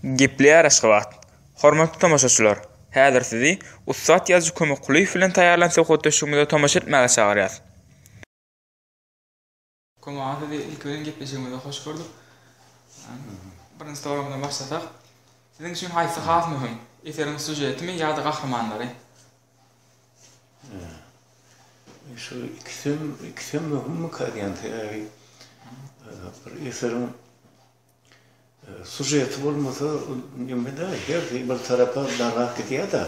Gepli araşgybat. Hormatly tamaşaçylar, häzir sizi Ussat ýazyjy Kömekkuliýew bilen taýýarlansa hotoşumyda tamaşa etmäge çagyrýar. Komada ilk öňe gepleşigimizde hoş gördük. Birinji soramdan başlasak, sizin üçin haýsy has mühim? Eserin süjetimi ýa-da gahramanlary? Şu ikisi mühim kadiyantı. Bir eserin sujeti bolmasa, ýemede her bir tarafa darak gitýär da.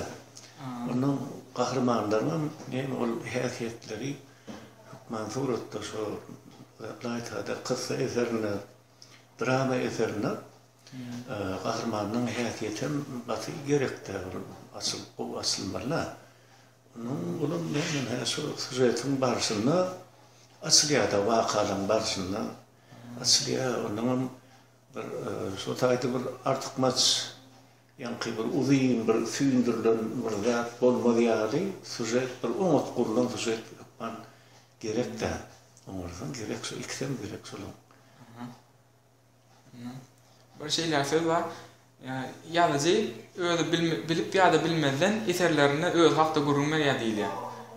Onun kahramanlarynyň ol häsiýetleri hukman suratda şu laytada kıssa eserine, drama eserine kahramanın häsiýetin basy gerekde asylmala. Onun men şu sujetin barşyna asliýada wakalyň barşyna asliýa onun bir şu taýda bir artykmaç ýa-ni bir uzyn bir süýndirilen bir zat bolmaýardy. Sujet bir umut kurulan sujet hukman gerekde. Onlardan gerek şu ikisem gerek şolum. Bir şeyler söz var. Ýa-da öýle bilip ýa-da bilmeden eserlerini öz hakda gurulmaýar diýilýär.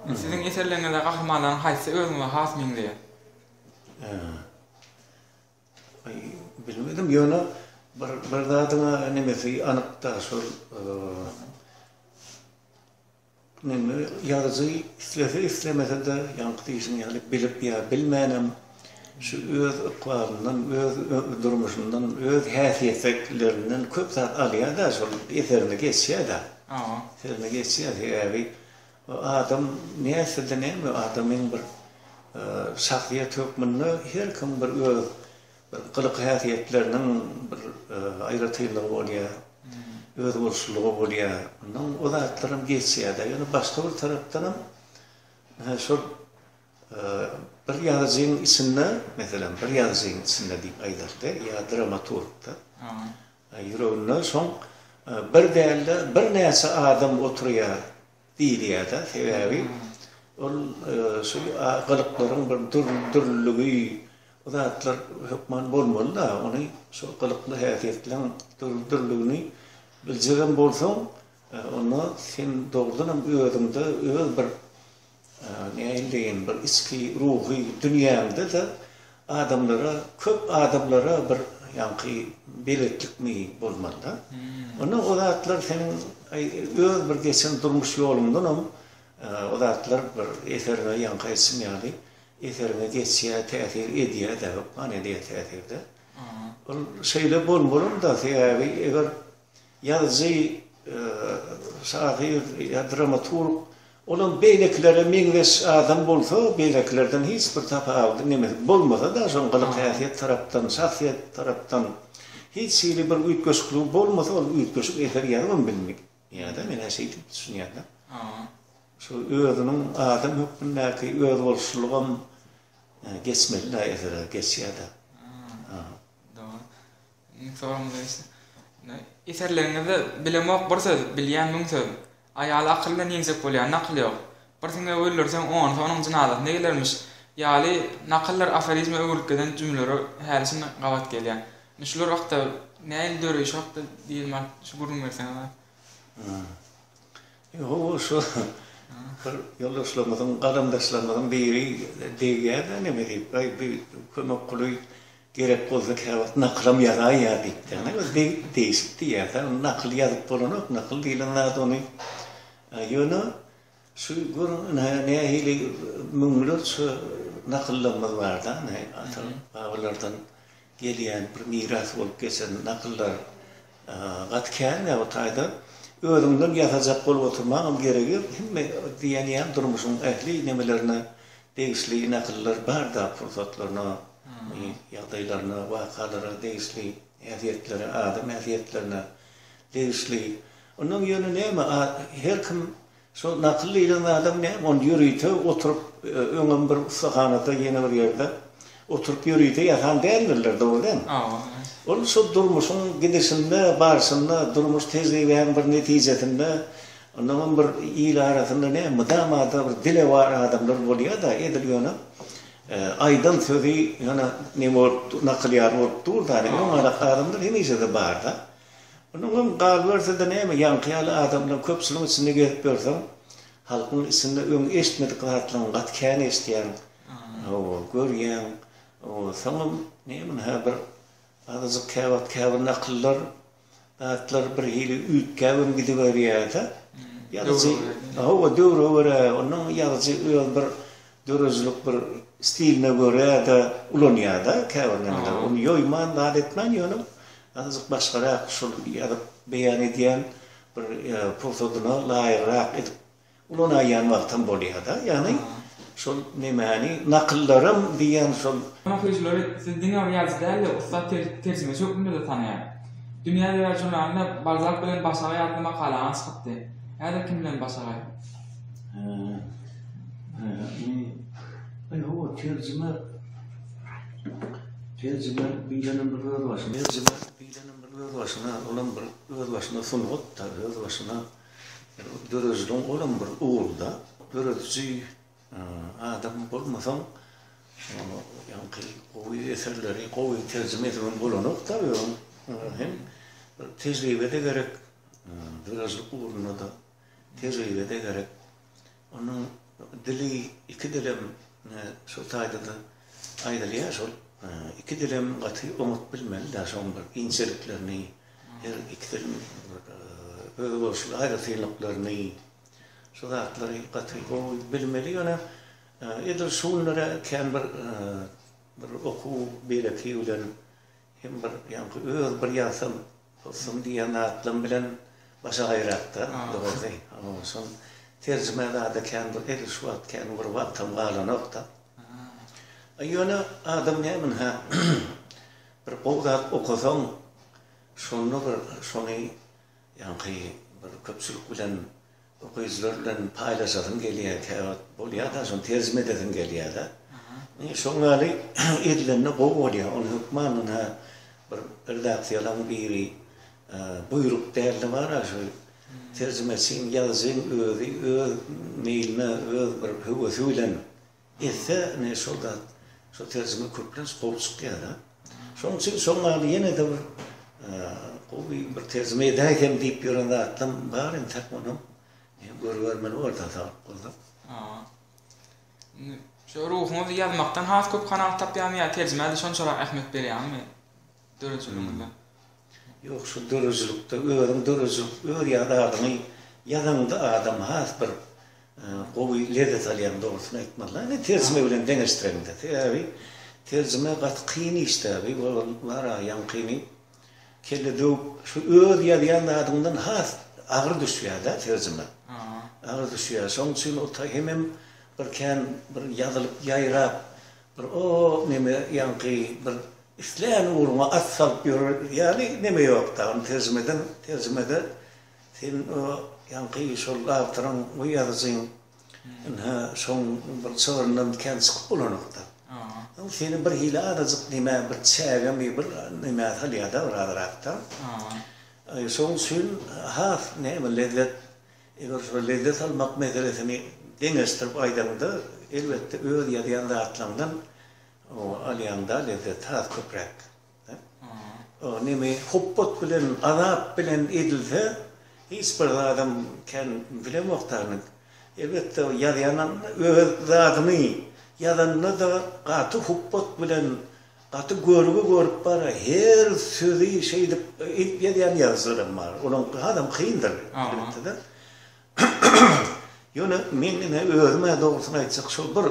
Sizin eserleriňizde gahramanlaryň haýsy özüňe has miňdi? Bilmedim ýöne bir zatyna nemesi anykda şol neme ýazyjy islemese de ýankytyşyny ýaly bilip ýa bilmänem şu öz ykbaryndan, öz durmuşundan, öz häsiýetlerinden köp zat alýar da şol eserine geçýär da. Eserine geçýär ýa-ni adam näsede näme adamyň bir şahsiýet hökmünde her kim bir öz kılık häsiýetleriniň bir aýratylygy bolýar. Öz bolşulugy bolýar. Ondan o zatlaryň geçýär da. Ýöne başga bir tarapdan şol bir ýazyjyň içinde, meselem bir ýazyjyň içinde diýip aýdardy, ýa dramaturgda. Ýüreginde soň bir dälde bir näçe adam oturýar diýilýär da. Sebäbi ol şu galyklaryň bir türlügi o zatlar hukman bolmaly da, ony şu galykly häsiýetleň türlügini biljegen bolsaň, onu sen dogrudan özüňde öz bir näýleýin bir içki ruhy dünýäňde de adamlara, köp adamlara bir ýanky beletlikmi bolmaly da. Onu o zatlar senin öz bir geçen durmuş ýolundan o zatlar bir eserine ýanky etsin ýaly eserine geçýär, täsir edýär da, mana edýär täsirde. Ol şeýle bolmaly da, sebäbi eger ýazyjy şahyr ýa dramaturg olan beýleklere meňzeş adam bolsa, beýleklerden hiç bir tapawdy neme bolmasa da, şoň galyk häsiýet tarapdan, şahsiýet tarapdan hiç şeýle bir üýtgeşiklik bolmasa, ol üýtgeşik eser ýaryň bilmek. Ýa-da men häsiýet düşünýär da. Şu özüniň adam hökmündäki öz bolşulygym geçmeli da esere geçýär da. Eserleriňizde bilemek bir söz, bilýän müň söz. Aýaly akyldan ýeňsek bolýar, nakly ýok. Bir siňe öýlerseň onuň jynazy negelermiş. Ýaly nakyllar aforizme öwürlikden jümleleri härisini gabat gelýär. Şular wagtda näil döre şu wagtda diýilmän şu gurun berseň. Yo şu bir ýoldaşlarymyň, garamdaşlarymyň biri diýýär da neme diýip, bir Kömekkuliýew gerek bolsa käwagt naklam ýaraýar diýip. Diýýär da nakl ýazyp bolanok, nakl diýilen zat ony ýöne şu gurun nähili müňler şu nakyllarymyz bar da, babalardan gelýän bir miras bolup geçen nakyllar gatkan ýa taýda özüňden ýazajak bolup oturmagam geregi hemme diýen durmuşyň ähli nemelerini degisli nakyllar bar da fursatlaryna ýagdaýlaryna wakalara degisli häsiýetlere adam häsiýetlerine degisli onun ýöne näme her kim şu nakylly bilen adam näme on ýürüýte oturup öňüm bir sahanata ýene bir ýerde oturup ýürüýte ýatan däldirler dogrudan. Ol şu durmuşyň gidişinde, barşynda, durmuş tezligiň bir netijesinde ondan bir ýyl arasynda näme damada bir dile bar adamlar bolýar da edil ýöne aydan sözi yana neme nakliyar bolup durdy. Oňa adamlar hemişe de bar da. Onun galberse de näme ýankyýaly adamlar köpsüniň içinde gezip bersem, halkyň içinde öň eşitmedik zatlaryň gat kän eşitýän, görýän, saňam näme bir azyk käwat nakyllar, atlar bir hili ütkäwin gidip berýär-de. Ýa-da döwre göre, onuň ýa-da bir dörözlük bir stiline göre de ulanýar-da käwirler. Onu ýoýman, adetmen ýöne azyk başgarak şol ýa-da beýan edýän bir protodyna laýyrak edip ulanýan wagtdan bolýar-da. Ýani şol nemeni nakyllarym diýen şol Makyajlary siz diňe ýazdylar, usta terjime çok bilmede tanýar. Dünýäde ýaşanlarda Balzac bilen başga ýatly makalalar çykdy. Ýa-da kim bilen başga? هو terjime bilenim bir öz başına olan bir öz başına sunut da öz başına dörözlüğün olan bir uğulda dörözcü adam bolmasam yani koyu eserleri koyu tercüme edilen bulunup da hem tecrübede gerek dörözlük uğruna da tecrübede gerek onun dili iki dilim şu taýdada aýdylýar şol iki dilim gaty umut bilmeli da şol bir inçeliklerini her iki dilim öýle bolşy aýratylyklarını şu zatlary gaty bilmeli ýöne edil şunlara kän bir oku beleki bilen hem bir ýa-da öz bir ýasam olsun diýen atlym bilen başa gaýratda dogry şol terjümelerde kän bir edil şu wagt kän bir wagtym galanokda ýöne adam nämen ha bir gowdak okusaň şonu bir şonu ýa-da bir köpçülük bilen okuyucular bilen paylaşasın gelýär, käwat bolýar da şonu terjime edasyn gelýär da. Şoňary edilenni gowy bolýar, onu hukmanyň ha bir redaksiýalaryň biri buyruk däli bar şu terjimesini ýazyn öz meýline öz bir hüwesi bilen etse ne şolda şu terjime köplen gowy çykýar da. Şoň üçin şoňary ýene de bir gowy bir terjime edäýem diýip ýören zatlam bar entek onu görmeli orta tapıldı. Şu ruhuňyzy ýazmakdan has köp kanal tapýanmy, terjimede şonçarak ähmet berýärmi? Dörözlüğünde. Yok şu dörözlükde dörözlük ýa-da ýazanda adam has bir gowy lezzet alýan dogrusyny aýtmalar. Ne terjime bilen deňeşdirende. Täbi terjime gat kyn işte bi bar ýankyny kelle döp şu öz ýazýan adamdan has agyr düşýär da terjime. Agyr düşýär. Şoň üçin o hemem bir kän bir ýazylyp ýaýrap bir o neme ýanky bir islen urma atsap ýörür. Ýani neme ýok da terjimede sen o ýanky şol awtaryň bu ýazyň şoň bir sorundan kän çykyp bolanokda. Seni bir hile arazyk neme bir çägemi bir neme halýada rahatda. Şoň üçin has neme lezzet eger lezzet almak meselesini deňeşdirip aýdanda elbetde öz ýazýan zatlardan o alýanda lezzet has köprek. O neme hoppat bilen azap bilen edilse hiç bir adam kän bilemoktarny elbetde ýazýan öz zatyny ýazanna da gaty hoppat bilen gaty görüp bara her sözi şeýdip ýazýan ýazarym bar. Onuň adam kyndyr elbetde. Ýöne men özüme dogrusyny aýtsak şol bir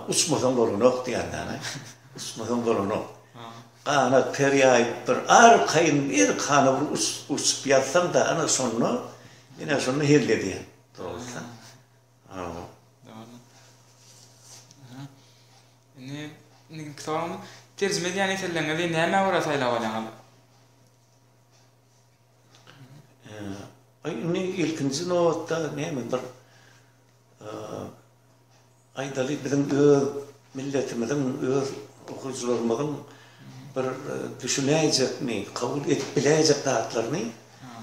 uçmadan bolanok diýenden, uçmadan bolanok. Ana terýaýyp bir arkayın bir kana bir uçup ýatsaň da ana şonu ýene şonu helledi. Dogrusu. Ne kitabym terjime edýän eserlerinde näme wara saýlap alýan? Ne ilkinci notda näme bir aýdaly biziň öz milletimiziň öz okuwçylarymyzyň bir düşünäjekmi, kabul edip biläjek zatlaryny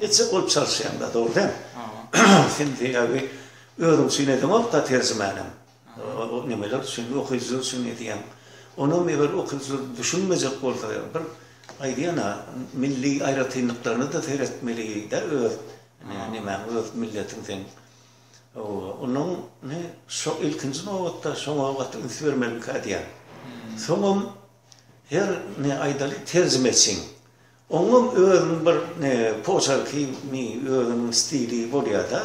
etse bolup çalşýanda dogry. Şimdi ýa-da özüň süýnedimok da terjimenim. O nemeler düşünýär, okuwçylar düşünýär. Onu bir okuwçy düşünmejek bolsa bir aydiyana milli ayrıtınlıklarını da seyretmeli de öz. Yani öz milletin sen. Onun ne şu ilkinci novatta şu vakit ünsvermeli kadiyan. Sonum her ne aydalı tercüme etsin. Onun özün bir ne poşarki mi özün stili bolya da.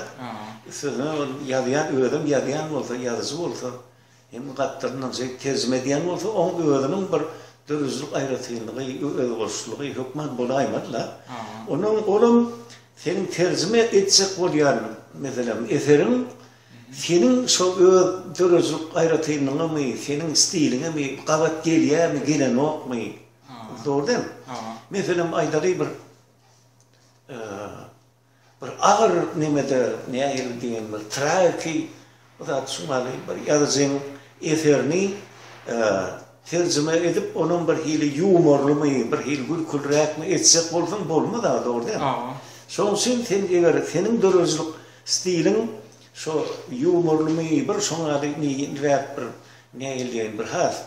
Sözüne yazıyan özüm yazıyan olsa yazıcı olsa hem kattırından tercüme ediyen olsa onun özünün bir dürüstlük ayrıtınlığı, özgürlüğü hükmen bolaymadılar. Onun senin tercüme etsek bolyan mesela eserin senin şu dürüstlük ayrıtınlığı mı, senin stiline mi, kavat geliye mi, gelen ok mu? Doğru değil mi? Mesela aydalı bir ağır nemede ne ayırdiğin bir traki o da sumalı bir yazın eserini tercüme edip onun bir hili yumorlu mu, bir hili gülkülrek mi etsek olsun bolma da doğru değil mi? Son için senin dürüstlük stilin şu yumorlu mu bir sonra ni rap bir ne ayırdiğin bir has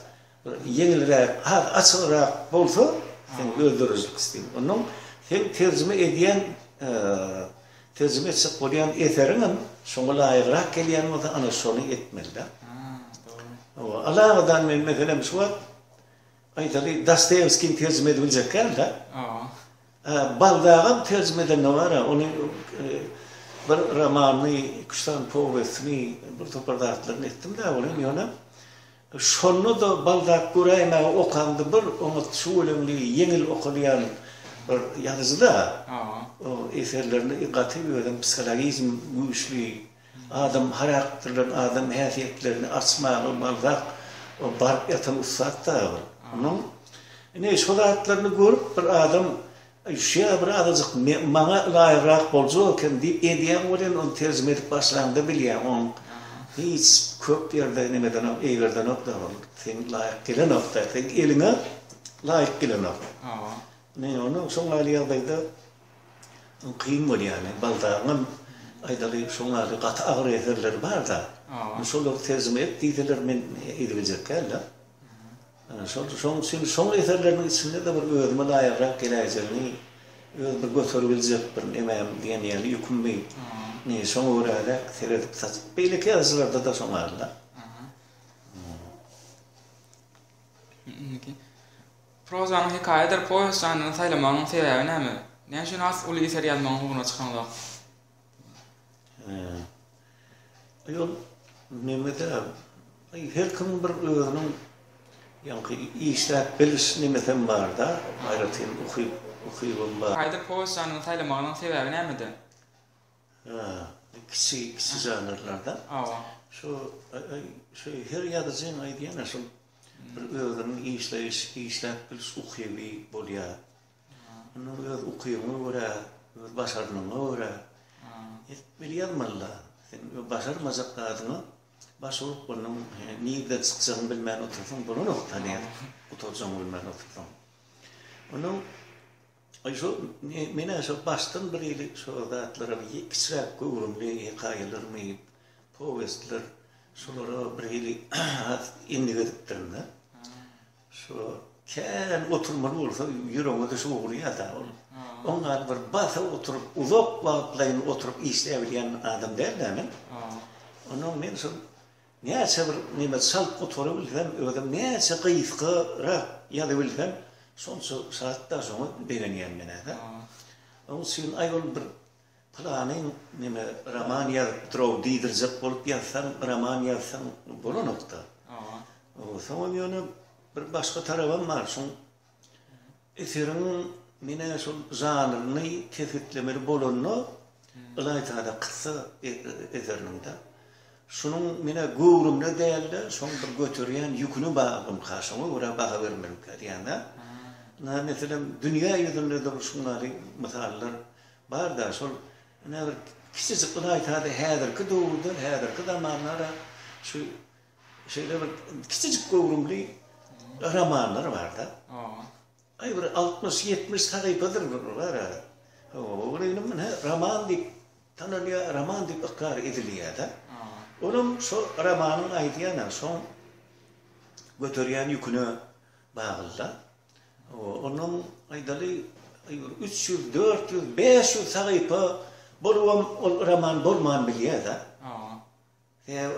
yenilrek, açılrak bolsa sen öldürücülük stil. Onun sen tercüme ediyen tercüme etsek olayan eserinin şuna layıkrak geliyen o da anasını etmeli. Allah'dan mesela şu var aydalı Dostoyevski'nin tercüme edilecek geldi. Baldağın tercüme eden ne var? Onun bir romanını, kuştan povestini, bir topardatlarını ettim de onun yana. Şonu da baldak kurayma okandı bir onu çuğulumlu yengil okulayan bir yazıda o eserlerini dikkate veriyorum. Psikolojizm güçlü, adam karakterlerini, adam hasiyetlerini açmalı baldak o bark yatan ustatta var. Onun ne şolatlarını görüp bir adam bir adacık bana layıkrak bolacak deyip ediyen olan onu tercüme edip başlandı biliyor on. Hiç köp yerde nemeden o eğerden o da var. Sen layık gelen o da. Sen eline layık gelen o. Ne onun son aliyadaydı kıyım var yani. Baldağın aydalı son ali katı ağır eserler var da. Şunları tercüme et deydiler men edilecek gel. Son eserlerin içinde de bir özüme layıkrak geleceğini öz bir götürebilecek bir emem diyen yani yükümlü. Ne son uğrayarak seyredip saçıp belki yazılarda da son ağırlar. Prozanın hikayedir, povestçanın saylamanın sebebi ne mi? Ne için az ulu eser yazmanın huğuna çıkanlar? Ayol, Mehmet abi, her kim bir özünün yani işlep biliş nimetim var da, hayratın okuyubum var. Hikayedir, povestçanın saylamanın sebebi ne miydi? Kişi janrlardan. Şu her yazıcının aydiyen nasıl bir özünün işlep biliş okuyubi bolya. Onu öz okuyumu ora, öz başarının ora. Böyle yazmalı. Başarmazak adını başarıp bunun neyde çıkacağını bilmeyen otursun. Bunu noktaneye oturacağını bilmeyen otursun. Onun mene şu baştan biriyle şu zatlara bir kısrak kurumlu hikayeler, povestler, şunlara biriyle indirdiklerinde şu kendi oturmalı olsa yüreğime de şu uğruya da onlar bir basa oturup uzak vakitlerin oturup işleyebilen adam derler mi? Onun ben şu neyse bir nimet salp oturabilsem ödem neyse kıyıfkı yazabilsem sonsuza saatte sonra beğeniyen bana da. Onun için ayol bir planın nime roman yazıp durup diydirecek olup yazsam roman yazsam bunu nokta. O zaman yani bir başka tarafım var. Son eserin mine şu janrını tefitlemeli bolunu ılaytada kısa eserinin de. Şunun mine gurumna değerli, son bir götüreyen yükünü bağım karşıma, oraya bağı vermem yani. Mesela dünya yüzünde de şunları misaller var da, son küçücük ılaytada hedirki doğrudur, hedirki zamanlara şu şeyler küçücük gurumlu romanlar var da. Ay bir 60-70 sayfadır var ha. Orayın romantik tanrıya romantik akar ediliyor da. Onun şu romanın aydiyana son götüreyen yükünü bağlılar. Onun aydaly 300, 400, 500 sahypa bolwam ol roman bolman bilýär-de.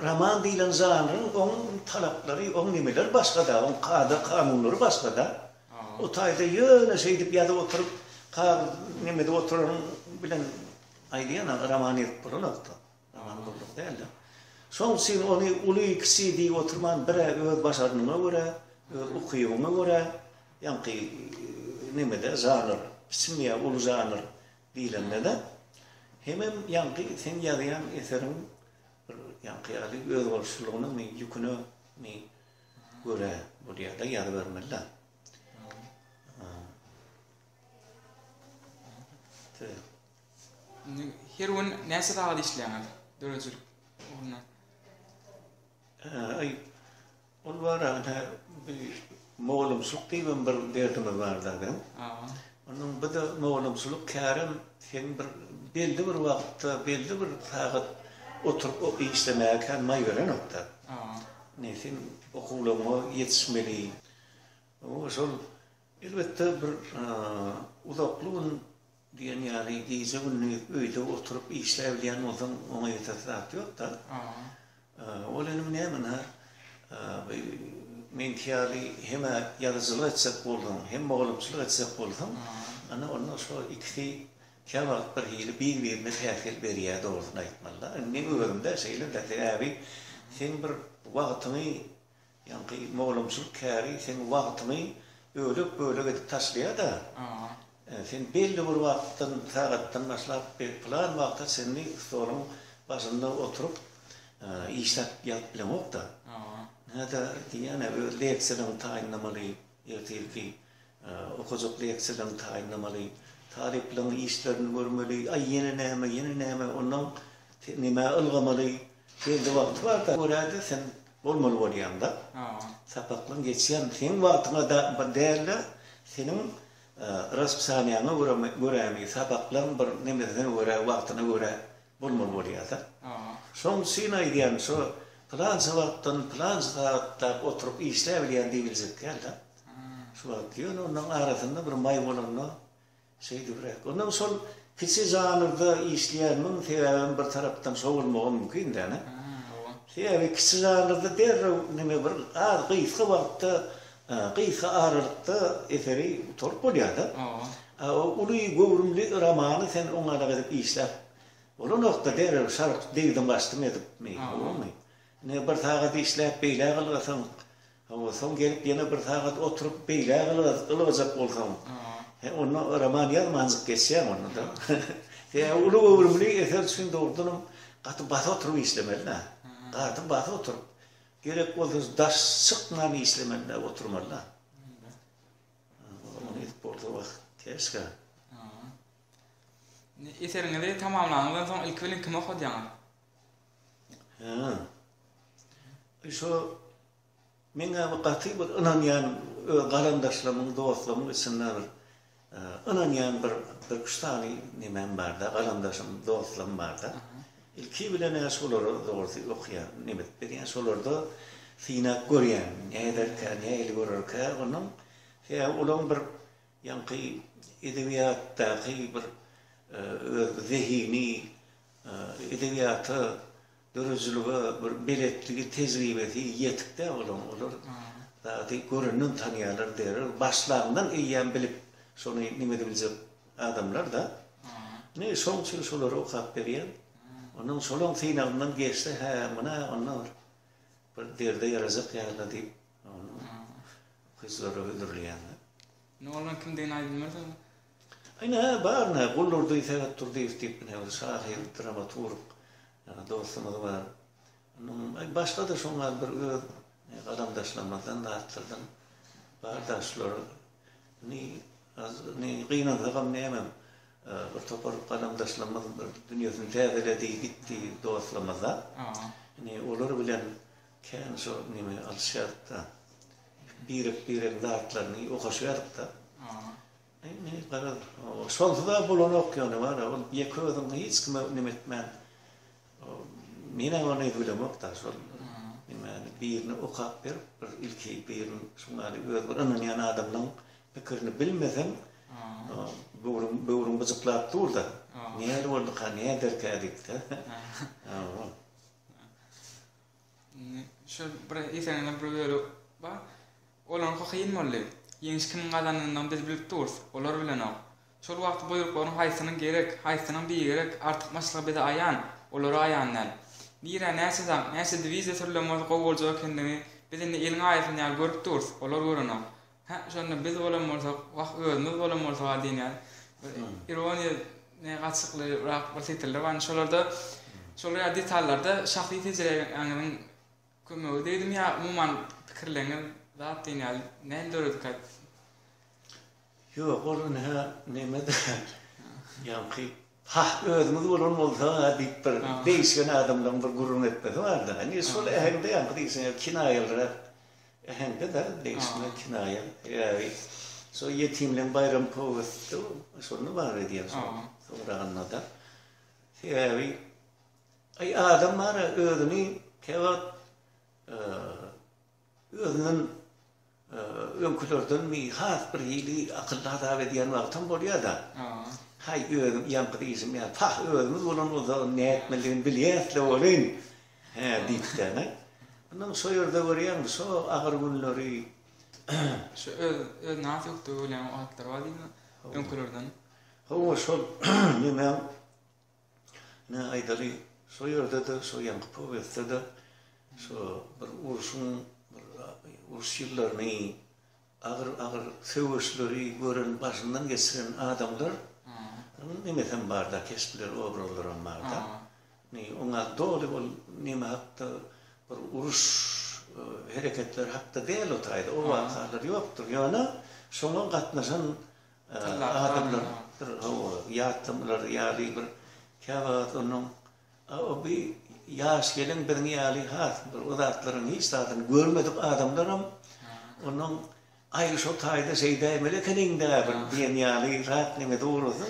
Roman diýilen janryň oň talaplary, oň nimeler başga-da, oň kanunlary başga-da. O taýda ýöne şey dip ýazyp oturup, nimede oturan bilen aýdýan roman ýazyp bolanokda. Roman bolduk däldi. Soň sen ony uly kisi diýip oturman bir öz başarynyňa görä, öz okuýugyna görä, ýa-ni nimede janr, ismiýa ulu janr diýilende hemem ýa-ni sen ýazýan eseriň ýa-ni öz bolşulugynyň ýüküni görä, bu ýerde ýazyp bermeli. Herwin näse dagy işleýär? Dörejlik. Ay, ol var moğolumsuluk diýen bir derdimiz barda. Onun bir de moğolumsuluk kärem sen bir belli bir wagtda, belli bir sagat oturup işlemäge kalmay gören nokta. Ne sen okuwlaryňa ýetişmeli. O şol elbette bir uzaklygyň diýen ýaly diýjegini öýde oturup işläýän bolsaň oňa ýetäsat ýok da. Olenim näme men kýaly hem ýazyjylyk etsek boldum, hem moğolumçylyk etsek boldum. Ana ondan şo ikisi kýawak bir hili bir-birine täsir berýär dogrusyny aýtmaly. Men özümde şeýle däbi sen bir wagtyny ýa-ni moğolumçylyk käri sen wagtyny öýlek edip taşlaýar da. Sen belli bir wagtdan, sagatdan başlap bir plan wagtda seni soruň başynda oturup işlep ýatyp bilemok da. Näde diýene leksiýanyň taýinlamaly, ýertilki okujak leksiýanyň taýinlamaly, talipleriň işlerini görmeli, ay ýene näme ondan nime ılgamaly, belli wagt bar da. Göräde sen bolmaly bolýanda. Sapaklaň geçýän sen wagtyňa da däle senin raspsaniýana görämi, sapaklaň bir nimeden görä, wagtyna görä bolmaly bolýar da. Soň sen aýdýan şo plan saatdan, plan saatda oturup işläýän diýilsek geldi. Şu wagtda onuň arasynda bir may bolanyna şey diýerek. Ondan soň kisi janrda işleýän sebäbi bir tarapdan sowulmagy mümkin da. Sebäbi kisi janrda derrew nime bir gysga wagtda, gysga aralykda eseri torp bolýar da. Uly gowrumly romany sen oňa edip işläp ola nokta derrew şark diýdim başlym edip bolmy. Ne bir sagat işläp beýle gylsaň, soň gelip ýene bir sagat oturup beýle gylajak bolsaň, onu roman ýazmanjyk geçýär onu da. Uly gowrumly eser üçin dogrudan gaty basa oturup işlemeli. Gaty basa oturup gerek bolsa daş çyknan işlemeli oturmaly. Onu edip bolsa wagt keşke. Eseriňizde tamamlanýandan soň ilk welin kim okudýaňyz? Şo meňe wagty bir inanýan galandaşlarymyň, dostlarymyň içinde inanýan bir kuştany nimem barda, galandaşym, dostlarym barda. Ilki bilen şolary dogry okýan, nimet berýän şolarda syna görýän, näderkä, näili görürkä, onuň olaň bir ýa-ni edebiýatdaky bir zihni edebiýaty dörejligi bir biletligi tejribesi ýetipde olar. Zaty görünen tanýarlar der, başlandan eýen bilip şonu nimede biljek adamlar da. Ne soň şolary okap berýän. Onuň şolaň synagyndan geçdi, mana onlar bir derde ýarazak ýaly diýip kızlary öldürilýän. Ne olan kimden aýdylmasa? Ayna barna gullurdy ýa-da turdy diýip ne şahir, dramaturg, dostumuz var. Başka da şoňa bir adamdaşlarymdan dartyrdan bardaşlar ni gynanlygam näme bir topar adamdaşlarymyz bir dünýäni täzeledi gitdi dostlarymyza. Ne olar bilen kän şo nime alşýarda bir dartlaryny okaşýarda. Ne garar şolda bolan okýany bar, ol ýeközüň hiç kim nimetmän. Mene onu bilemek da şol. Birini okap bir ilki birini şunları bir inanýan adamyň pikirini bilmesem, böwrüň bıjyklap durda. Näme boldy ka, näme derkädik de. Şu bir eseňden bir bölü bar. Olaryň hokyň boldy. Ýeňiş kim gazanyndan biz bilip durus. Olar bilen ok. Şol wagt boýup onuň haýsynyň gerek, haýsynyň bir gerek artyk maşlygy bede aýan, olara aýanlar. Nire näse diviziýa türlemeli gowulja kendini bizin eliň aýatyny ýa görüp durus. Olar görenok. Şonda biz bolan bolsak, wagt özümüz bolan bolsak diýär. Ironiýa ne gaçykly rak bir setler var. Şolarda detallarda şahsy tejribeňiň kömegi diýdim ýa umuman pikirleňiň zat diýär. Näme döredikät? Yok, onun nemede yankı özümüz bolan bolsa diýip bir değişken adamdan bir gurrun etmedi var da. Hani şol ehinde yankı diýsen kinaýalar ehinde de değişme kinaýa. Ýa-ni so yetimlen bayram powusty şonu bar edýär. Sonra anlada. Ýa-ni ay adamlar özüni kewat özünün öňkülerden mi has bir hili akylda da edýän wagtym bolýar da. Hay özüm ýankı diýsim ýa pah özümüz bolan bolsa näetmeliň bilýärle bolyn. Diýipdi. Ondan so ýerde görýän so agyr günleri şu näme ýokdy bilen wagtlar bar diýme öňkülerden. Hawa şol näme ne aýdary so ýerde de so ýankı powestde de so bir uruş ýyllaryny agyr söwüşleri gören başyndan geçiren adamlar nimeten barda kesipler obrollarym barda. Oňa doli bol nime hakda bir uruş hereketler hakda değil otaýdy. O wagtlar ýokdur. Ýöne şoňa gatnaşan adamlar ýatdymlar ýa-ni bir käwat onuň o bir ýaş gelen bir ýaly has bir uzatlaryň hiç zaten görmedik adamlaram onuň aýry şo taýda şeýde melekeniňde bir diýen ýaly rat nime dogrudy.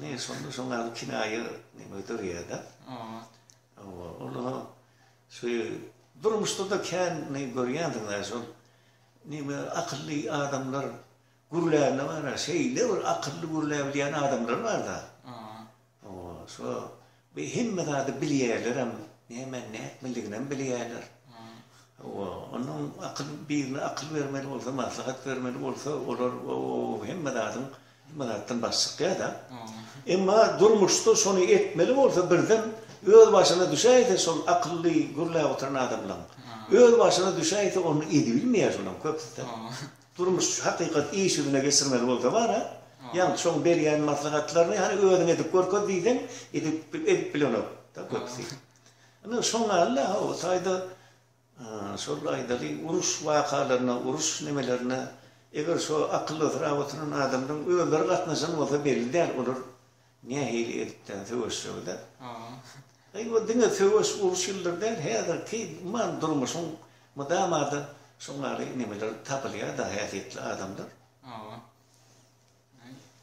Ne şoňa kinaýa nime durýarda. Ola şu durmuşda da kän ne görýändiňler şol nime akylly adamlar gurlaryna var, şeýle bir akylly gurlap bilýän adamlar bar da. Şo bir himmada bilýärler hem näme näetmeliginden bilýärler. Onuň birine akyl bermeli bolsa, maslahat bermeli bolsa, olar himmadatdan başyk da. Emma durmuşda şonu etmeli bolsa birden öz başyna düşäýdi şol akylly gurlap oturan adamlar. Öz başyna düşäýdi onu edip bilmeýär şonuň köpüde. Durmuş hakykat iş ýüzüne geçirmeli bolsa bar ha. Yani şoň berýän maslahatlaryny hani öňe edip görkod diýdim, edip bilenok da köpsi. Ana şoňa Allah o taýda şol aýdary uruş wakalaryna, uruş nimelerine eger şo akylly oturan adamdan öňe gatnaşan bolsa belli olur. Niye hili edipden söwüşde? Aýwa diňe söwüş uruş ýyllarda häzir ki man durmuşyň mudamada şoňary nimeler tapylýar da häsiýetli adamlar.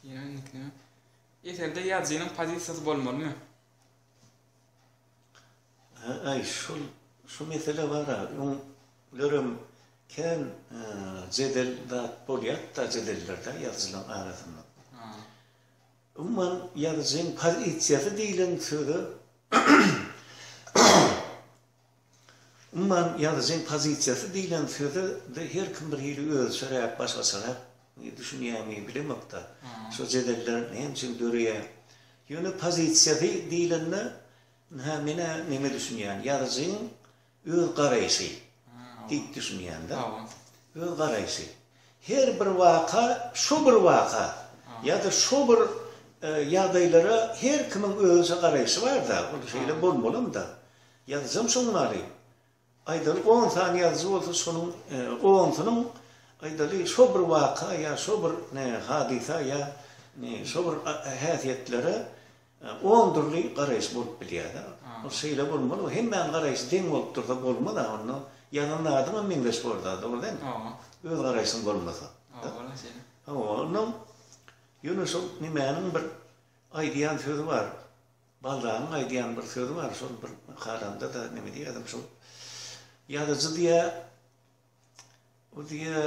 Ýa-ni eserde ýazynyň pozisiýasy bolmalymy? Ay şu mesele var ha. Görüm kän jedel da bolýar da jedellerde ýazylan arasynda. Umman ýazyň pozisiýasy diýilen söze umman ýazyň pozisiýasy diýilen söze de her kim bir hili öz şeräp başga şeräp düşünýärmi bilemokda. Şu jedeller hemçin dörýär. Ýöne pozisiýasy diýilende mene nime düşünýän ýazyň öz garaýşy diýip düşünýände. Öz garaýşy. Her bir waka, şu bir waka ýa-da şu bir ýagdaýlara her kimiň öz garaýşy bar da, ol şeýle bolmaly da. Ýazyň şoňlary. Aýdan 10 tane ýazy bolsa şonuň 10 tanyň aýdaly şu bir waka ýa şu bir hadisa ýa şu bir häsiýetlere 10 türli garaýş bolup bilýär da. O şeýle bolmaly. Hemme garaýş deň bolup dursa bolmaly onu. Ýanynda adam meňdeş bolda, dogry mi? Öz garaýşyň bolmasa. Onu ýöne şol nimäniň bir aýdýan sözi bar. Baldaň aýdýan bir sözi bar. Şol bir haranda da nime diýerim şol. Ýazyjy diýe o diýe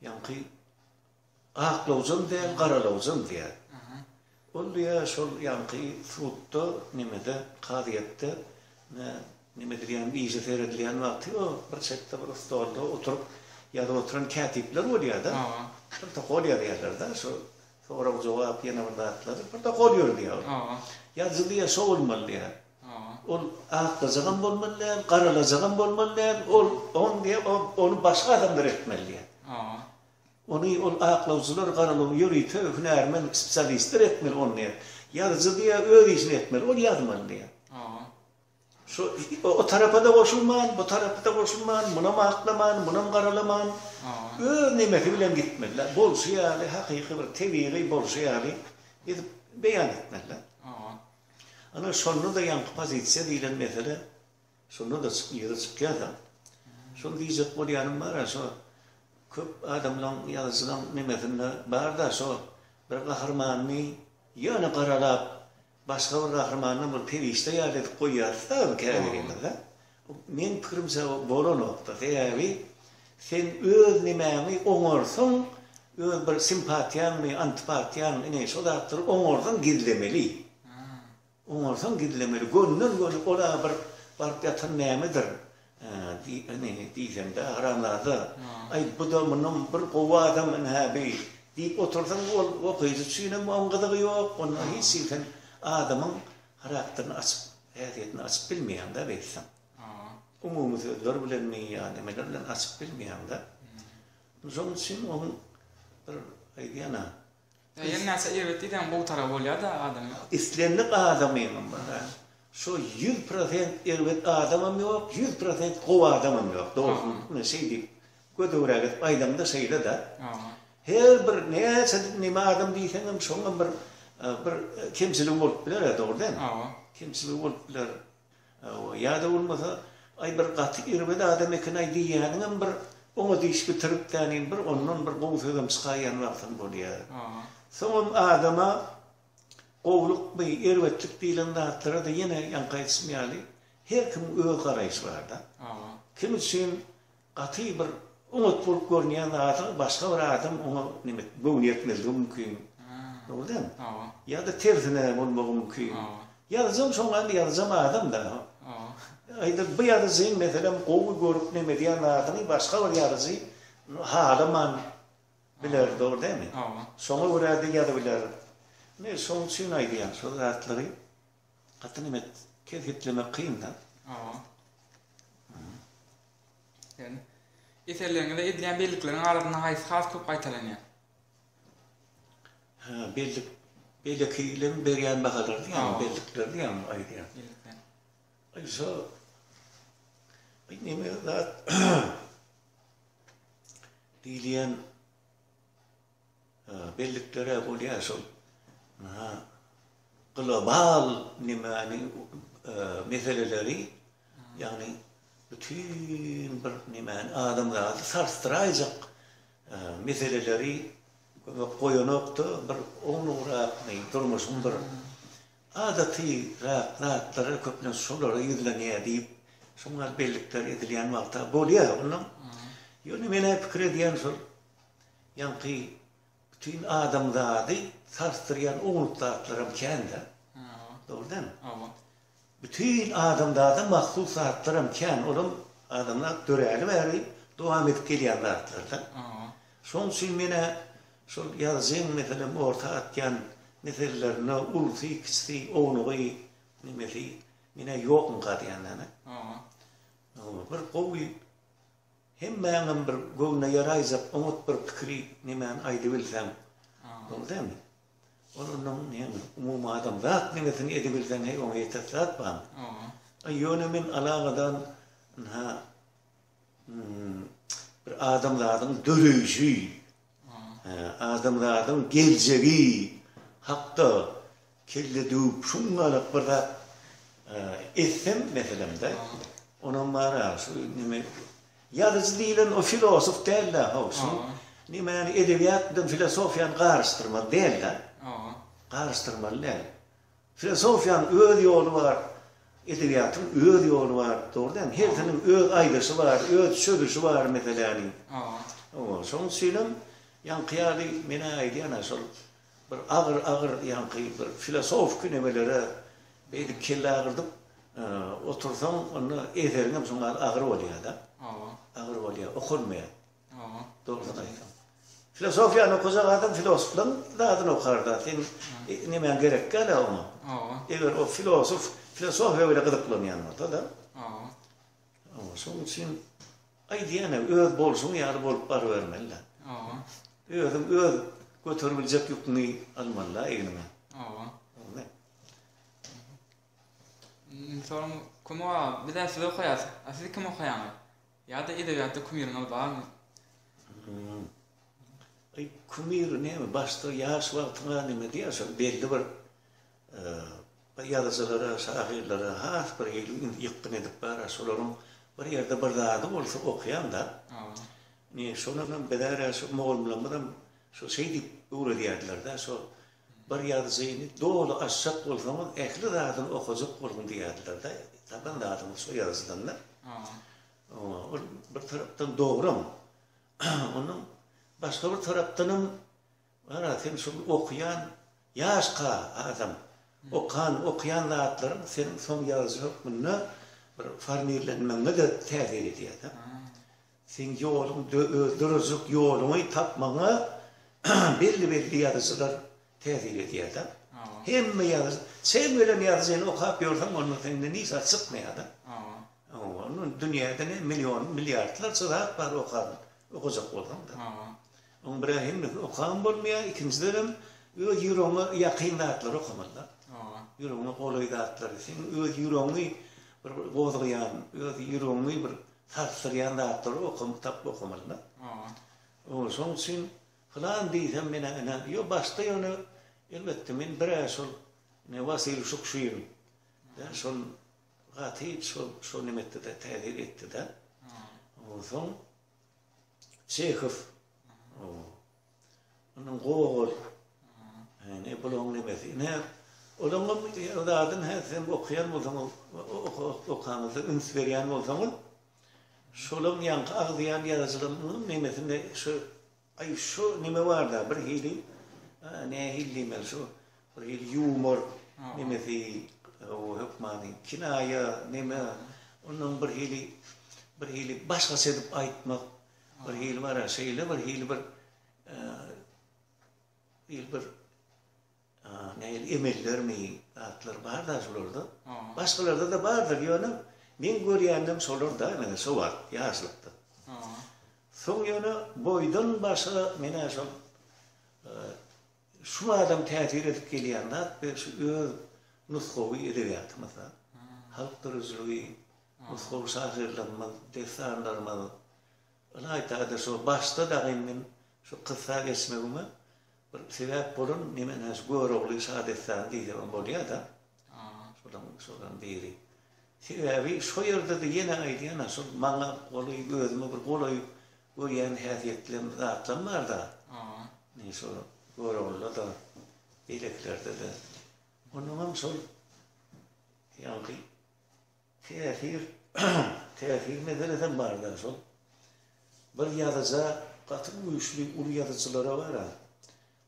ýanky aklawjam diýen, garalawjam diýen. Ol diýär şol ýanky suutda nimede, qadiyetde nime diýen bize seredilýän wagty o bir çekde bir stolda oturup ýa-da oturan katipler bolýar-da. Bir de qolýar ýerlerde şu sorak jogap ýene bir zatlar bir de qolýar diýär. Ýazılyar şo bolmaly ýa. Ol aklajagan bolmaly, garalajagan bolmaly, ol on diýip onu başga adamlar etmeli. Onu ol aklawjylar garalaw ýörüýte hünärmen spesialistler etmeli onu. Ýazılyar öz işini etmeli, ol ýazmaly. Şu o tarafa da koşulman, bu tarafa da koşulman, buna aklaman, buna garalaman. Öz nimeti bilen gitmeliler. Bolşy ýaly hakyky bir tebiği bolşy ýaly edip beýan etmeliler. Ana şonu da ýanky pozisiýa diýilen mesele, şonu da ýygy çykýar. Şonu diýjek bolýanym bar, şo köp adamlaryň ýazylan nimetinde bar da şo bir gahrmanyny ýöne garalap başga bir gahrmanyny bir perişte ýaly edip goýýarsa kerakmedi. Men pikirimçe bolan nokta. Täbi sen öz nimäni oňarsyň, öz bir simpatiýany, antipatiýany, ine şo zatlar oňarsyň gizlemeli. Oňarsyň gizlemeli. Gönnün ola bir barp ýatan nämedir? Diýsem de aranlarda. Ay bu da munun bir gowa adam näbi diýip otursaň o gyzy çyna maňgydy ýok. Onu hiç sen adamın karakterini açıp, hayatiyetini açıp bilmeyen de beysem. Umumu sözler bilen mi yani, melerden açıp bilmeyen de. Onun için onun bir aydiyana. Yani nasıl irvetiyden bu taraf oluyor da adam. İslenlik adamıyım bana. Şu 100% irvet adamım yok, 100% kova adamım yok. Doğru şey deyip, götürerek aydamda şeyle de. Her bir neye adam değilsenim, şundan bir kimsili bolup biler doğru değil mi? Kimsili bolup biler. Ya da olmasa ay bir gaty irwede adam ekin ay diýýäniň bir oňa diýiş bitirip tänin bir ondan bir gowy sözüm çykaýan wagtym bolýar. Soňam adama gowluk bir irwetlik diýilen zatlara da ýene ýankaýsmýaly. Her kim öz garaýşy bar da. Kim üçin gaty bir umut bolup görnýän adam başga bir adam oňa nime böwniýetmeli mümkin. Doğru değil mi? Ya da tersine olmağı mümkün. Yazım şongan yazım adam da. Ayda bu yazıyı mesela qowy görüp neme diýen adamy başga bir yazı halaman biler doğru değil mi? Soňa görä diýýär biler. Ne soň üçin aýdýan şo zatlary gatnymet kefitleme kyn da. Yani eserlerinde edilen belliklerin aradan haýsy has köp gaýtalanýar. Belliklerin berýän bahalar diýen, bellikler diýen aýdýan. Aýşa nime zat diýilen belliklere bolýar şol. Global nimani meseleleri yani bütün bir nimani adamları sarstıraýjak meseleleri koyunoktu bir onuraq durmuşum bir adaty rahatları köplen şolara ýüzlenýär diýip şoňar bellikler edilýän wagtda bolýar onuň. Ýöne mene pikir edýän şol ýanky bütün adamzady sarstyrýan onurtlarym kende. Doğru değil mi? Bütün adamzady mahsusatlarym ken onuň adamlar döräli bäri dowam edip gelýän zatlarda. Şoň üçin mene şol ýazyn meselem orta atýan meselelerini ulsy, kiçi, onugy, nimesi mene ýokun gadýanlana. Bir gowy hemmäňem bir gowna ýaraýjak umut bir pikiri nimen aýdy bilsem. Doğru değil mi? Onun umum adam zat nimesini edi bilsen hey onu yetersat ban. Ýöne men alagadan bir adamlaryň dörüjü, adamlaryň geljegi hakda kelle düp şunlara bir etsem meselemde onun mara şu nime ýazyjy diýilen o filosof däller howsun nime edebiyatdan filosofiýany garşdyrma däller. Garşdyrmalar. Filosofiýanyň öz ýoly bar, edebiýatyň öz ýoly bar, doğru değil mi? Her biriniň öz aýdysy bar, öz sözüsi bar meseleni. Şoň üçin yankıyalı mena aydiyan asıl bir ağır yankı bir filosof künemelere beylik kelle ağırdıp otursam onu etheringem sonra ağır oluyor da. Ağır oluyor, okunmuyor. Doğrudan aytam. Filosofiyanı okusak adam filosofların da adını okar da. Sen nemen gerek gale ama. Eğer o filosofiya öyle gıdıklanyan orada da. Ama son için aydiyana öz bolsun yar bolup bar vermeli. Öz götürülecek yükünü almalı eğnime. Sonra kuma bir de size koyas. Asıl kuma koyamı. Ya da edebiyatta kumirin alıp var mı? Kumir ne mi? Başta yaş vaktına ne mi diyorsa belli bir yazılara, şahirlere has bir yıkkın edip var. Soların bir yerde bir dağda olsa okuyan da ne sonradan bedara Moğol'dan şu şey deyip uğradıyardılar da bir yazıyını doğru aşak olsanız ehli dağdan okuyacak olun diyardılar da taban dağdan o yazıdan da bir taraftan doğru mu? Onun başka bir taraftanım var sen şu okuyan yaşka adam okuyan zatların senin son yazı hükmünü bir farnirlenmene de tehir ediyor da. Sen yolun öldürücük yolunu tapmana belli yazılar tehir ediyor da. Hem yazı sen böyle yazını okuyup yorsan onun senden neyse çıkmıyor da. Onun dünyada ne milyarlar sırat var okuyacak olan da. Onun bir hem okuyan bulmaya ikincilerim yüreğine yakın zatlar okumalılar. Yüreğine kolay zatlar. Sen yüreğini bir bozgıyan, yüreğini bir sarsıyan zatlar okumalılar. O son için falan değilsem ben yo başta onu elbette men biraz ne vasil şukşuyum. Da son gati son nimette de tehir etti de. O son Çekhov. Onun gol. Ne bulun nimeti. Ne olanın adın hem okuyan olsam okanızı üns veriyen olsam şolum yankı ağlayan yazılımın nimetinde şu nime var da bir hili ne hillimel şu bir hili humor nimeti o hükmani kinaya nime onun bir hili başka sedip aytmak bir hili var şeyle bir hili bir ne emeller mi atlar var da şurada başkalarda da vardır yani ben görüyanım şurada ne so var yaşlıkta son yana boydan başa mena şu adam tehir edip geliyenler bir nuskovi edebiyat mesela halk turizmi nuskovi şahırlanma destanlarma alayta da şu başta da benim şu kısa geçmeme bir sebep olun nimen has görevli saadetler diye oluyor da şuradan biri sebebi şu yerde de yine aydiyan nasıl bana olayı gözüme bir olayı görüyen hasiyetlerim zatlarım var da neyse görevli da eleklerde de onun sol yani tehir meselesi var da sol bir yazıcı katı uyuşlu ulu yazıcılara var ha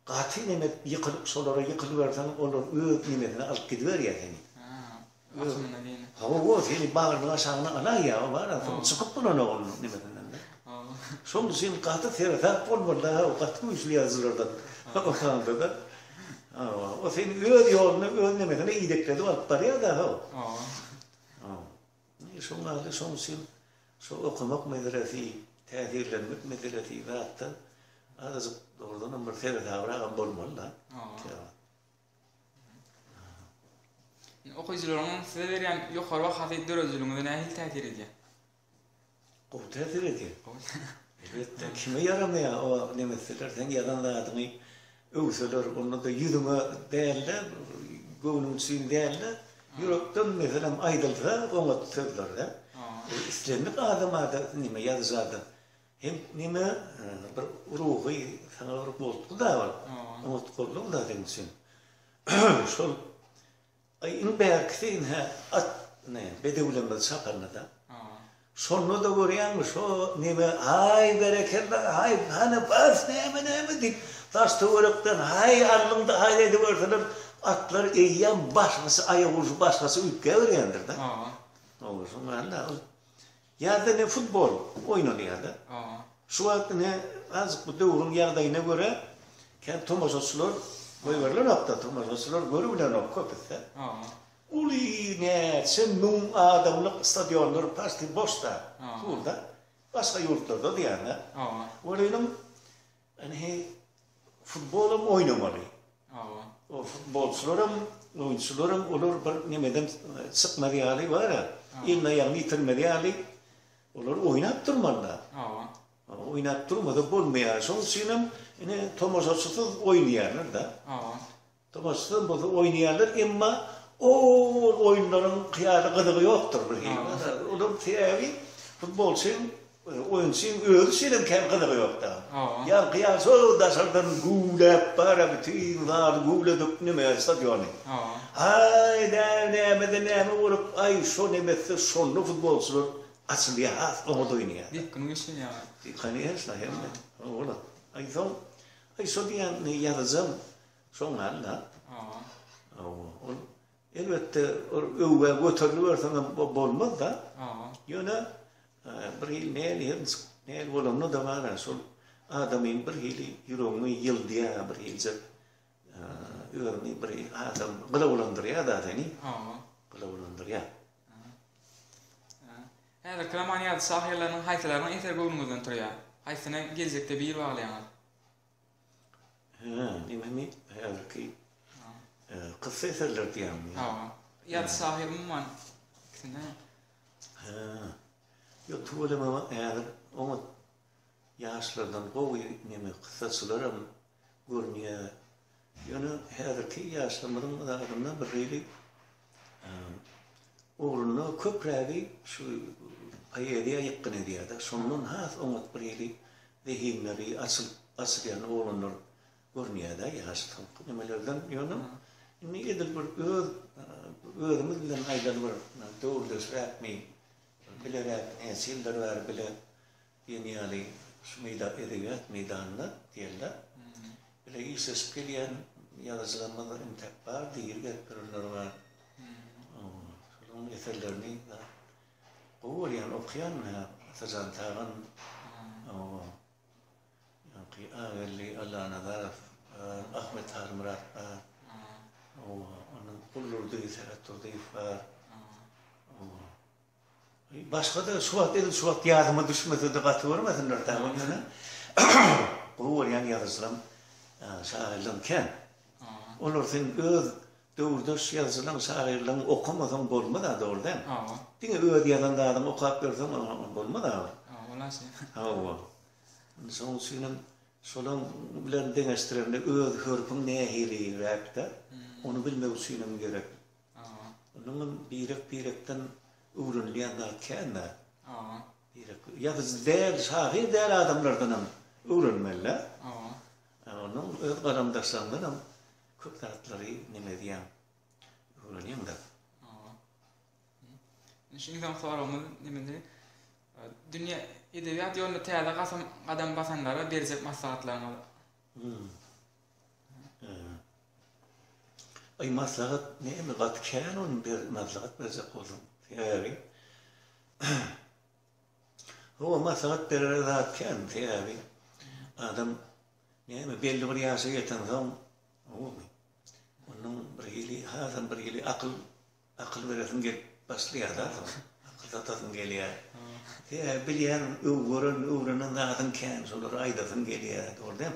katı nimet yıkılıp solara yıkılıversen olur öğüt nimetini alıp gidiver ya seni. Aslında değil. O seni bağırına aşağına ana ya var ha çıkıp bunu ne olur nimetinden de. Sonra sen katı terefak olmalı o katı uyuşlu yazıcılardan o kanında da. O senin öğüt yolunu öğüt nimetini iyidekledi alıp paraya da ha. Sonra sen okumak medresi tehirlenmek medresi ve hatta azıcık doğrudan numara tevhid avrağı bolmalı. Okuyucularımın size veren yukarı vakit dörözülüğünü nehil tehir ediyor. O tehir ediyor. Evet, kime yaramıyor o nimetler? Sen yadan da adını övseler, onu da yüzüme değerler, gönlüm suyun değerler. Yürekten mesela aydılsa ona tutarlar da. İslamlık adama da nime yazıcıda. Hem nime bir ruhu sana ruh bozdu da var. Unutkulluk da demişsin. Şol ayın berksin ha at ne bedevlemez saparna da. Sonunu da görýänmi şo neme hay bereketli hay hani bas neme dip taş töwerekden hay arlymda hay edip örtülür atlar eýýän başgasy aýak uçy başgasy ütge berýändir da. Olursun valla. Ýa-da ne futbol oýnanýar. Şu wagt ne azık bu döwrüň ýagdaýyna göre ken tomaşaçylar goýberler hapda tomaşaçylar görülen ok köpükde. Uli ne sen mum adamlyk stadionlar pasti boşda. Burada başga ýurtlarda diýär. Olaynym hani futbolum oýnamaly. O futbolçularyň, oýunçularyň olar bir nemeden çykmadyýaly bar. Ilna ýagny ýitirmediýaly. Olar oýnap durmalylar. Oynap durmada bolmaýar. Şoň üçin ine tomaşaçysy oýnaýarlar da. Tomaşaçysy bolsa oýnaýarlar, emma o oýunlaryň kıýaly gydygy ýokdur bir hili. Olar täbi futbolçyň, oýunçyň özü şeýle kem gydygy ýokda. Ya kıýas o daşardan gulap para bütün var guladyp nime stadiony. Ay näme borup ay şo nemesi şonlu futbolçylar asılya o doýnýar. Dikkin geçin ya. Dikkin ýa hemme. Ola. Ay şo diýen ýazam şoň halla. Elbette öwge götürülip örtünden bolmaz da. Ýöne bir hil näl bolamny da bar. Şol adamyň bir hili ýüregiňi ýyldýar bir hilje. Öwrüni bir adam gılabulandyrýar da tani. Gılabulandyrýar. Häzir Kramaniýat sahyrlarynyň haýsalaryny eter gowrundan turýar. Haýsyna geljekde bir baglaýar. Nimemi häzirki kıssa eserler diýäm. Ýat sahyr umman. Ýok tuğulama häzir onu ýaşlardan gowy neme kıssaçylarym görnýär. Ýöne häzirki ýaşlarymyň adamlar bir hili oğlunu köprəvi şu ayediye yakın ediyor da sonunun has onat birili zihinleri asıl oğlunlar görünüyor da yaşlı nemelerden yönüm inni edil bir özümüz bilen aydan bir doğru sürekli bilerek ensildir var bile yeniyali şu edebiyat meydanına diyorlar bile İsa's geliyen yazılanmalar intihbar değil getirilir var onun eserlerini yani okuyan tezantağın yani ağırlı Allah nazaraf Ahmet Harmurat onun kullurdu teratturdu var başka da suat yardıma düşmesi de katılmasınlar tamam yani o yani yazılan şairlen olur sen öz doğrudur yazılan şairlen okumadan bolma da doğrudan. Dine öğüt yazan da adam okuyup görsen bolma da. Olasın. Son suyunun solun bilen deňeştirende öğüt hörpün ne hili rakda onu bilmek suyunun gerek. Onun birekten öğrenilýän näkänä. Ýa-da der şair der adamlardan öğrenmeli. Onun öz garamdaşlarından köp tarafları neme diýär. Öğrenýän da. Şindan soramyz nimede? Dünýä edebiýat ýolunda täze gadam basanlara berjek maslahatlaryňyz. Ay maslahat näme gatkan on bir maslahat berjek bolsam. Täbi. O maslahat berer gatkan täbi. Adam näme belli bir ýaşa ýeten soň onun birhili hazan birhili akıl veresen gelip başlaýar da akıl tatasın gelýär. Bilýän öwrenen zaten kän şolar aýdasyn gelýär doğrudan.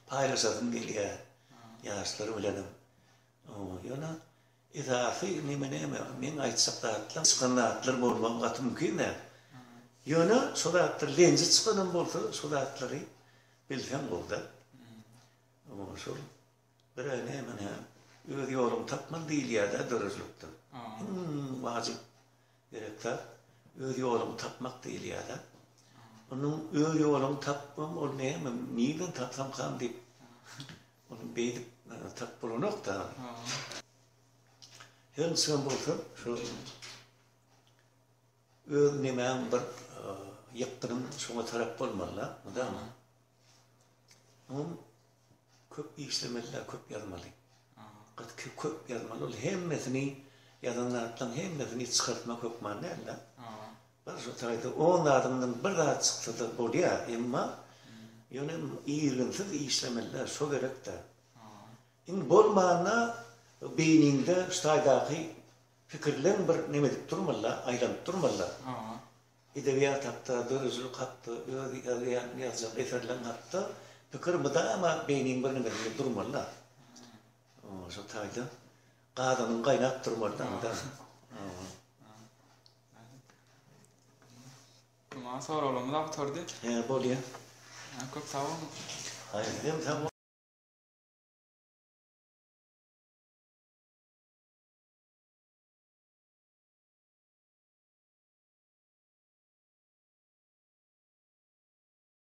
Paýlaşasyn gelýär. Ýaşlar bilen. Ýöne izafy neme men aýtsak da skandallar bolmagy gat mümkin de. Ýöne şolatlar lenji çykanan bolsa şolatlary bilsen boldy. Şol bir näme öz ýolum tapman diýilýär da dürüstlükde. Wajyp gerekde öz ýolum tapmak diýilýär da. Onun öz ýolum tapmam ol näme niýden tapsam kan diýip. Onu beýdip tap bolanok da. Hem sen bolsa şu öz nimäň bir ýyktyrym şoňa tarap bolmaly, mudam. Köp işlemeler, köp yazmaly. Köp yazmaly. Ol hemmesini yazanlardan hemmesini çıkartmak hukmanı ella. Bar şu taýda 10 adamdan bir daha çykdy bolýar, emma ýöne iýilimsiz işlemeler şo gerek de. In bolmana beýninde ştaýdaky fikirler bir nime dip durmalar, aýlanyp durmalar. Edebiyat hatta, dürüzlük hatta, yazıcı eserler hatta, fikir mıdama beynin bir nime dip durmalar. Şu taýda gadanın gaýnap durmalar. Ma soralım da tordy. Bolýar. Köp sağ olun. Hayır, hem